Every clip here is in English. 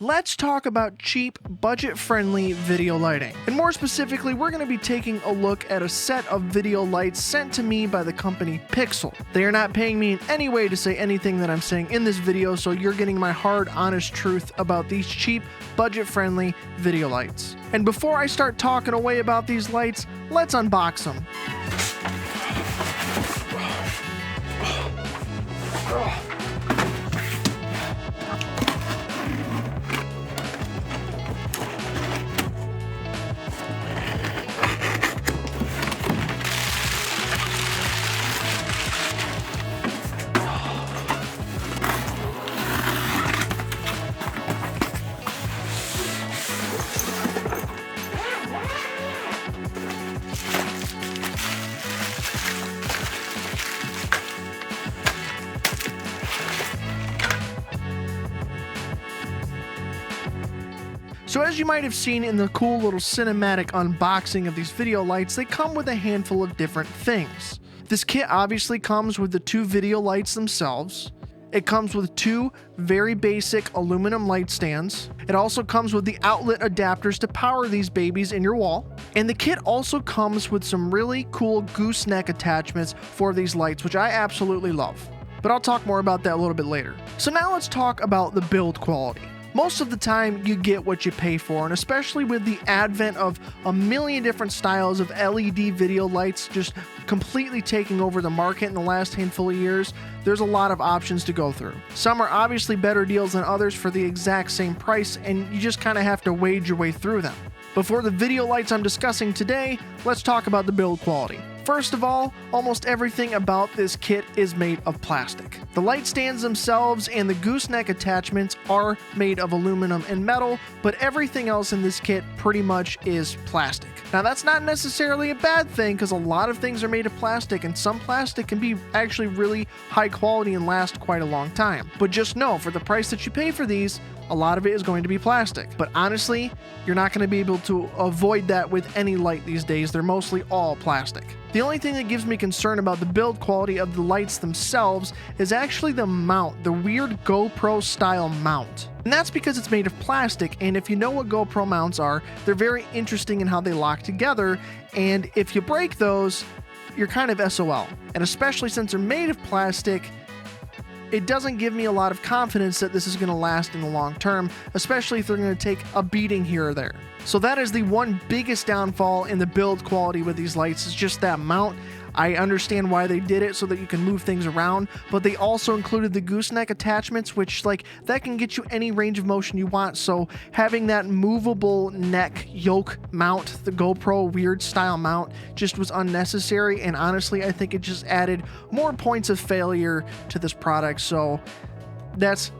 Let's talk about cheap, budget-friendly video lighting. And more specifically, we're going to be taking a look at a set of video lights sent to me by the company Pixel. They are not paying me in any way to say anything that I'm saying in this video, so you're getting my hard, honest truth about these cheap, budget-friendly video lights. And before I start talking away about these lights, let's unbox them. So as you might have seen in the cool little cinematic unboxing of these video lights, they come with a handful of different things. This kit obviously comes with the two video lights themselves. It comes with two very basic aluminum light stands. It also comes with the outlet adapters to power these babies in your wall. And the kit also comes with some really cool gooseneck attachments for these lights, which I absolutely love. But I'll talk more about that a little bit later. So now let's talk about the build quality. Most of the time, you get what you pay for, and especially with the advent of a million different styles of LED video lights just completely taking over the market in the last handful of years, there's a lot of options to go through. Some are obviously better deals than others for the exact same price, and you just kind of have to wade your way through them. But for the video lights I'm discussing today, let's talk about the build quality. First of all, almost everything about this kit is made of plastic. The light stands themselves and the gooseneck attachments are made of aluminum and metal, but everything else in this kit pretty much is plastic. Now that's not necessarily a bad thing because a lot of things are made of plastic, and some plastic can be actually really high quality and last quite a long time. But just know, for the price that you pay for these, a lot of it is going to be plastic. But honestly, you're not going to be able to avoid that with any light these days. They're mostly all plastic. The only thing that gives me concern about the build quality of the lights themselves is actually the mount, the weird GoPro style mount. And that's because it's made of plastic, and if you know what GoPro mounts are, they're very interesting in how they lock together, and if you break those, you're kind of SOL. And especially since they're made of plastic, it doesn't give me a lot of confidence that this is going to last in the long term, especially if they're going to take a beating here or there. So that is the one biggest downfall in the build quality with these lights, is just that mount. I understand why they did it so that you can move things around, but they also included the gooseneck attachments, which that can get you any range of motion you want. So having that movable neck yoke mount, the GoPro weird style mount, just was unnecessary, and honestly I think it just added more points of failure to this product. So that's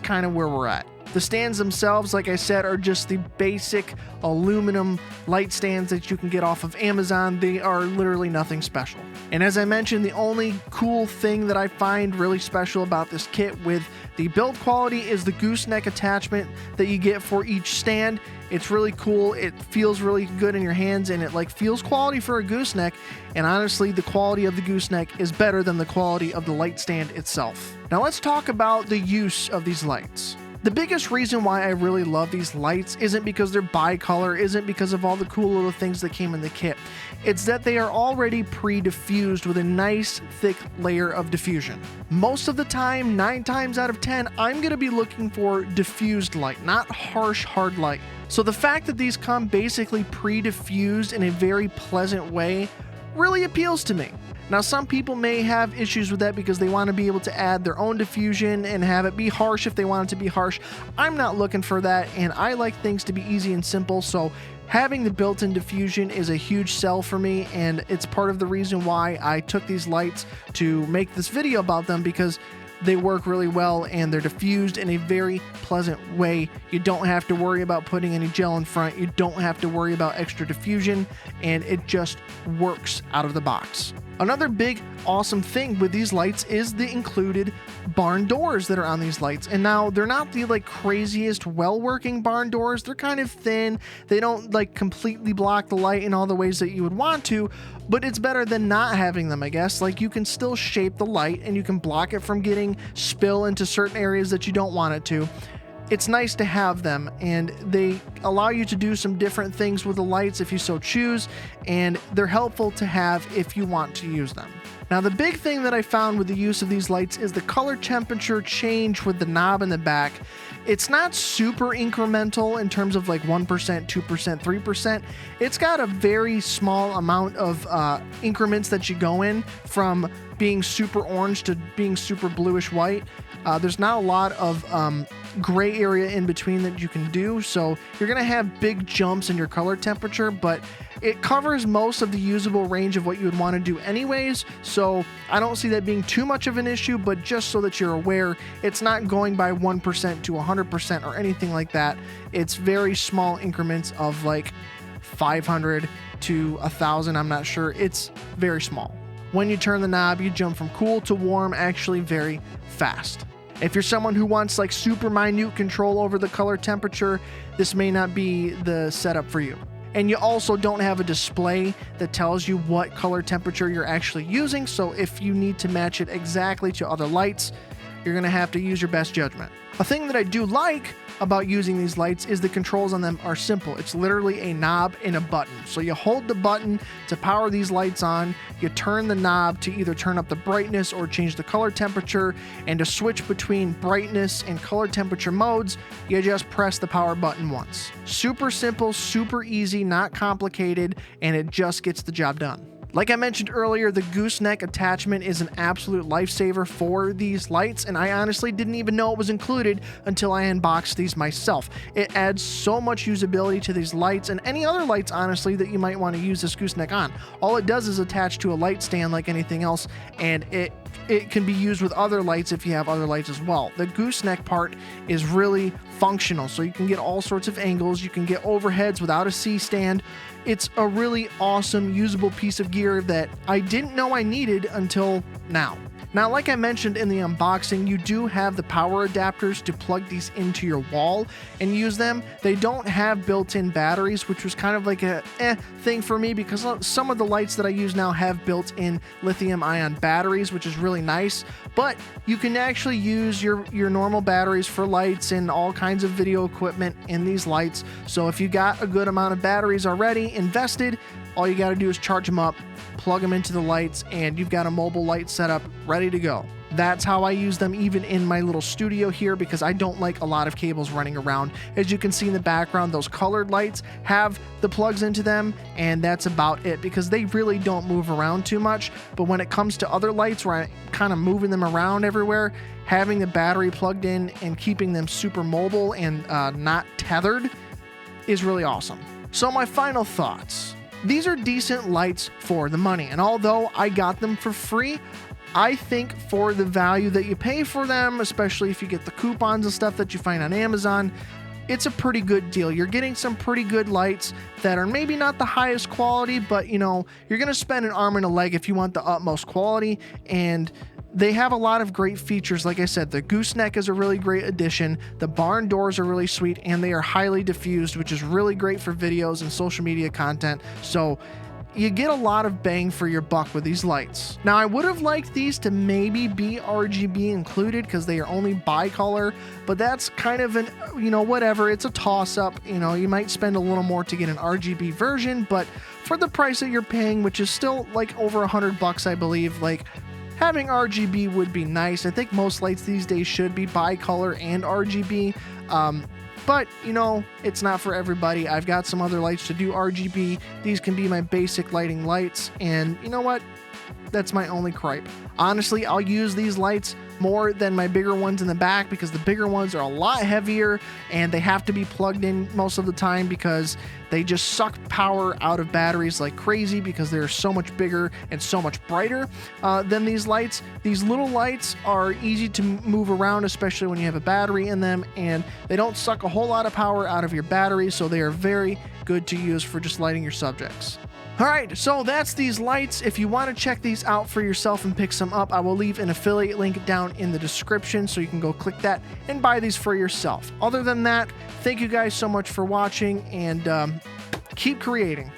kind of where we're at. The stands themselves, like I said, are just the basic aluminum light stands that you can get off of Amazon. They are literally nothing special. And as I mentioned, the only cool thing that I find really special about this kit with the build quality is the gooseneck attachment that you get for each stand. It's really cool. It feels really good in your hands, and it feels quality for a gooseneck. And honestly, the quality of the gooseneck is better than the quality of the light stand itself. Now let's talk about the use of these lights. The biggest reason why I really love these lights isn't because they're bicolor, isn't because of all the cool little things that came in the kit. It's that they are already pre-diffused with a nice thick layer of diffusion. Most of the time, 9 times out of 10, I'm going to be looking for diffused light, not harsh, hard light. So the fact that these come basically pre-diffused in a very pleasant way really appeals to me. Now, some people may have issues with that because they want to be able to add their own diffusion and have it be harsh if they want it to be harsh. I'm not looking for that, and I like things to be easy and simple, so having the built-in diffusion is a huge sell for me, and it's part of the reason why I took these lights to make this video about them, because they work really well and they're diffused in a very pleasant way. You don't have to worry about putting any gel in front. You don't have to worry about extra diffusion, and it just works out of the box. Another big awesome thing with these lights is the included barn doors that are on these lights. And now they're not the craziest well-working barn doors. They're kind of thin. They don't completely block the light in all the ways that you would want to, but it's better than not having them, I guess. You can still shape the light and you can block it from getting spill into certain areas that you don't want it to. it's nice to have them, and they allow you to do some different things with the lights if you so choose, and they're helpful to have if you want to use them. Now, the big thing that I found with the use of these lights is the color temperature change with the knob in the back. It's not super incremental in terms of like 1%, 2%, 3%. It's got a very small amount of increments that you go in from being super orange to being super bluish white. There's not a lot of gray area in between that you can do, so you're gonna have big jumps in your color temperature, but it covers most of the usable range of what you would want to do anyways, so I don't see that being too much of an issue. But just so that you're aware, it's not going by 1% to 100% or anything like that. It's very small increments of like 500 to 1,000, I'm not sure. It's very small. When you turn the knob, you jump from cool to warm actually very fast. If you're someone who wants like super minute control over the color temperature, this may not be the setup for you. And you also don't have a display that tells you what color temperature you're actually using, so if you need to match it exactly to other lights, you're gonna have to use your best judgment. A thing that I do like about using these lights is the controls on them are simple. It's literally a knob and a button. So you hold the button to power these lights on, you turn the knob to either turn up the brightness or change the color temperature, and to switch between brightness and color temperature modes, you just press the power button once. Super simple, super easy, not complicated, and it just gets the job done. Like I mentioned earlier, the gooseneck attachment is an absolute lifesaver for these lights, and I honestly didn't even know it was included until I unboxed these myself. It adds so much usability to these lights and any other lights, honestly, that you might want to use this gooseneck on. All it does is attach to a light stand like anything else, and it can be used with other lights if you have other lights as well. The gooseneck part is really functional, so you can get all sorts of angles, you can get overheads without a C-stand. It's a really awesome, usable piece of gear that I didn't know I needed until now. Now, like I mentioned in the unboxing, you do have the power adapters to plug these into your wall and use them. They don't have built-in batteries, which was kind of like a thing for me, because some of the lights that I use now have built-in lithium-ion batteries, which is really nice. But you can actually use your normal batteries for lights and all kinds of video equipment in these lights. So if you got a good amount of batteries already invested, all you got to do is charge them up, plug them into the lights, and you've got a mobile light setup ready to go. That's how I use them even in my little studio here, because I don't like a lot of cables running around. As you can see in the background, those colored lights have the plugs into them, and that's about it, because they really don't move around too much. But when it comes to other lights where I'm kind of moving them around everywhere, having the battery plugged in and keeping them super mobile and not tethered is really awesome. So my final thoughts. These are decent lights for the money, and although I got them for free, I think for the value that you pay for them, especially if you get the coupons and stuff that you find on Amazon, it's a pretty good deal. You're getting some pretty good lights that are maybe not the highest quality, but you know, you're gonna spend an arm and a leg if you want the utmost quality, and they have a lot of great features. Like I said, the gooseneck is a really great addition. The barn doors are really sweet, and they are highly diffused, which is really great for videos and social media content. So you get a lot of bang for your buck with these lights. Now, I would have liked these to maybe be RGB included because they are only bicolor, but that's kind of an, you know, whatever. It's a toss-up. You know, you might spend a little more to get an RGB version, but for the price that you're paying, which is still like over $100, I believe, like, having RGB would be nice. I think most lights these days should be bicolor and RGB, but you know, it's not for everybody. I've got some other lights to do RGB. These can be my basic lighting lights, and you know what? That's my only gripe. Honestly, I'll use these lights more than my bigger ones in the back, because the bigger ones are a lot heavier and they have to be plugged in most of the time because they just suck power out of batteries like crazy, because they're so much bigger and so much brighter than these lights. These little lights are easy to move around, especially when you have a battery in them, and they don't suck a whole lot of power out of your battery, so they are very good to use for just lighting your subjects. Alright, so that's these lights. If you want to check these out for yourself and pick some up, I will leave an affiliate link down in the description, so you can go click that and buy these for yourself. Other than that, thank you guys so much for watching, and keep creating.